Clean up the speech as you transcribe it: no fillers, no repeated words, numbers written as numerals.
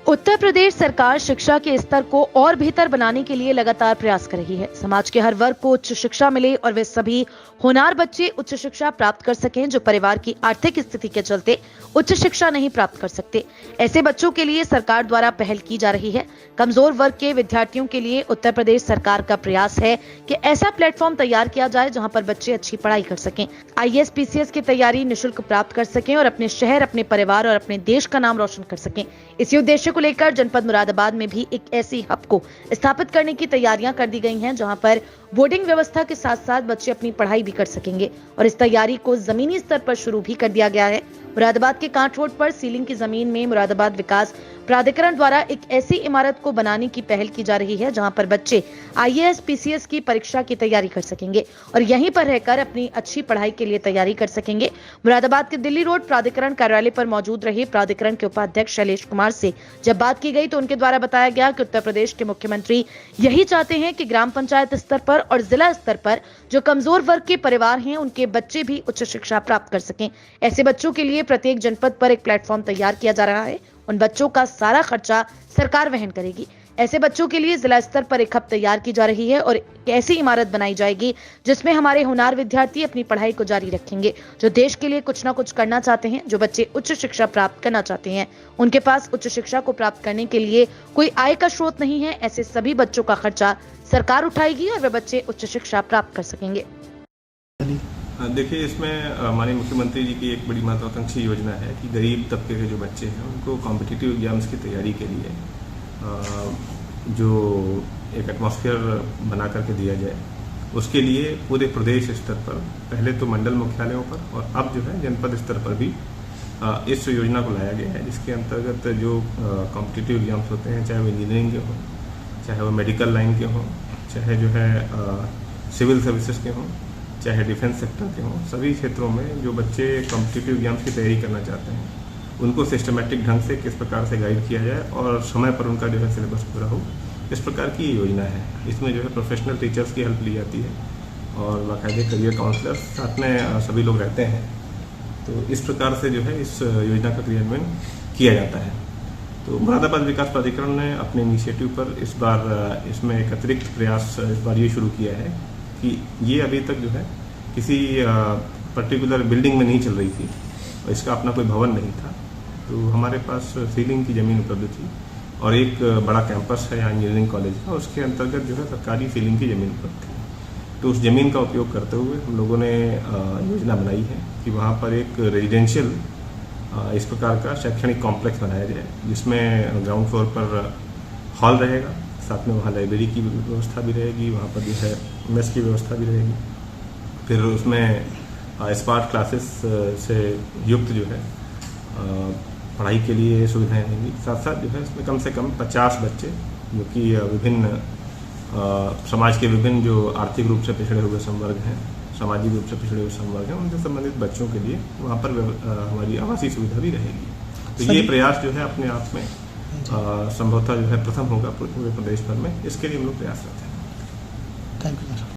उत्तर प्रदेश सरकार शिक्षा के स्तर को और बेहतर बनाने के लिए लगातार प्रयास कर रही है। समाज के हर वर्ग को उच्च शिक्षा मिले और वे सभी होनहार बच्चे उच्च शिक्षा प्राप्त कर सकें जो परिवार की आर्थिक स्थिति के चलते उच्च शिक्षा नहीं प्राप्त कर सकते। ऐसे बच्चों के लिए सरकार द्वारा पहल की जा रही है। कमजोर वर्ग के विद्यार्थियों के लिए उत्तर प्रदेश सरकार का प्रयास है कि ऐसा प्लेटफॉर्म तैयार किया जाए जहां पर बच्चे अच्छी पढ़ाई कर सकें, IAS PCS की तैयारी निःशुल्क प्राप्त कर सकें और अपने शहर, अपने परिवार और अपने देश का नाम रोशन कर सकें। इसी उद्देश्य को लेकर जनपद मुरादाबाद में भी एक ऐसी हब को स्थापित करने की तैयारियां कर दी गई हैं जहां पर बोर्डिंग व्यवस्था के साथ साथ बच्चे अपनी पढ़ाई भी कर सकेंगे और इस तैयारी को जमीनी स्तर पर शुरू भी कर दिया गया है। मुरादाबाद के कांट रोड पर सीलिंग की जमीन में मुरादाबाद विकास प्राधिकरण द्वारा एक ऐसी इमारत को बनाने की पहल की जा रही है जहां पर बच्चे IAS PCS की परीक्षा की तैयारी कर सकेंगे और यहीं पर रहकर अपनी अच्छी पढ़ाई के लिए तैयारी कर सकेंगे। मुरादाबाद के दिल्ली रोड प्राधिकरण कार्यालय पर मौजूद रहे प्राधिकरण के उपाध्यक्ष शैलेश कुमार से जब बात की गई तो उनके द्वारा बताया गया कि उत्तर प्रदेश के मुख्यमंत्री यही चाहते हैं कि ग्राम पंचायत स्तर पर और जिला स्तर पर जो कमजोर वर्ग के परिवार हैं उनके बच्चे भी उच्च शिक्षा प्राप्त कर सकें। ऐसे बच्चों के लिए प्रत्येक जनपद पर एक प्लेटफॉर्म तैयार किया जा रहा है। उन बच्चों का सारा खर्चा सरकार वहन करेगी। ऐसे बच्चों के लिए जिला स्तर पर एक हब तैयार की जा रही है और एक ऐसी इमारत बनाई जाएगी जिसमें हमारे होनहार विद्यार्थी अपनी पढ़ाई को जारी रखेंगे जो देश के लिए कुछ ना कुछ करना चाहते हैं। जो बच्चे उच्च शिक्षा प्राप्त करना चाहते हैं उनके पास उच्च शिक्षा को प्राप्त करने के लिए कोई आय का स्रोत नहीं है। ऐसे सभी बच्चों का खर्चा सरकार उठाएगी और वे बच्चे उच्च शिक्षा प्राप्त कर सकेंगे। देखिए, इसमें माननीय मुख्यमंत्री जी की एक बड़ी महत्वाकांक्षी योजना है कि गरीब तबके के जो बच्चे हैं उनको कॉम्पिटिटिव एग्जाम्स की तैयारी के लिए जो एक एटमॉस्फेयर बना करके दिया जाए, उसके लिए पूरे प्रदेश स्तर पर पहले तो मंडल मुख्यालयों पर और अब जो है जनपद स्तर पर भी इस योजना को लाया गया है, जिसके अंतर्गत जो कॉम्पिटिटिव एग्जाम्स होते हैं, चाहे वो इंजीनियरिंग के हों, चाहे वो मेडिकल लाइन के हों, चाहे जो है सिविल सर्विसेज के हों, चाहे डिफेंस सेक्टर के हों, सभी क्षेत्रों में जो बच्चे कॉम्पिटिटिव एग्जाम्स की तैयारी करना चाहते हैं उनको सिस्टमेटिक ढंग से किस प्रकार से गाइड किया जाए और समय पर उनका जो है सिलेबस पूरा हो, इस प्रकार की योजना है। इसमें जो है प्रोफेशनल टीचर्स की हेल्प ली जाती है और बाकायदे करियर काउंसलर्स साथ में सभी लोग रहते हैं। तो इस प्रकार से जो है इस योजना का क्रियान्वयन किया जाता है। तो मुरादाबाद विकास प्राधिकरण ने अपने इनिशिएटिव पर इस बार इसमें एक अतिरिक्त प्रयास इस बार ये शुरू किया है कि ये अभी तक जो है किसी पर्टिकुलर बिल्डिंग में नहीं चल रही थी और इसका अपना कोई भवन नहीं था। तो हमारे पास सीलिंग की ज़मीन उपलब्ध थी और एक बड़ा कैंपस है यहाँ इंजीनियरिंग कॉलेज का, उसके अंतर्गत जो है सरकारी सीलिंग की ज़मीन उपलब्ध थी। तो उस ज़मीन का उपयोग करते हुए हम लोगों ने योजना बनाई है कि वहाँ पर एक रेजिडेंशियल इस प्रकार का शैक्षणिक कॉम्प्लेक्स बनाया जाए, जिसमें ग्राउंड फ्लोर पर हॉल रहेगा, साथ में वहाँ लाइब्रेरी की व्यवस्था भी रहेगी, वहाँ पर जो है मेस की व्यवस्था भी रहेगी। फिर उसमें स्मार्ट क्लासेस से युक्त जो है पढ़ाई के लिए सुविधाएं रहेंगी। साथ साथ जो है इसमें कम से कम 50 बच्चे जो कि विभिन्न समाज के विभिन्न जो आर्थिक रूप से पिछड़े हुए संवर्ग हैं, सामाजिक रूप से पिछड़े हुए संवर्ग हैं, उनसे संबंधित बच्चों के लिए वहाँ पर हमारी आवासीय सुविधा भी रहेगी। तो ये प्रयास जो है अपने आप में संभवतः जो है प्रथम होगा पूरे प्रदेश भर में। इसके लिए हम लोग प्रयासरत हैं। Thank you.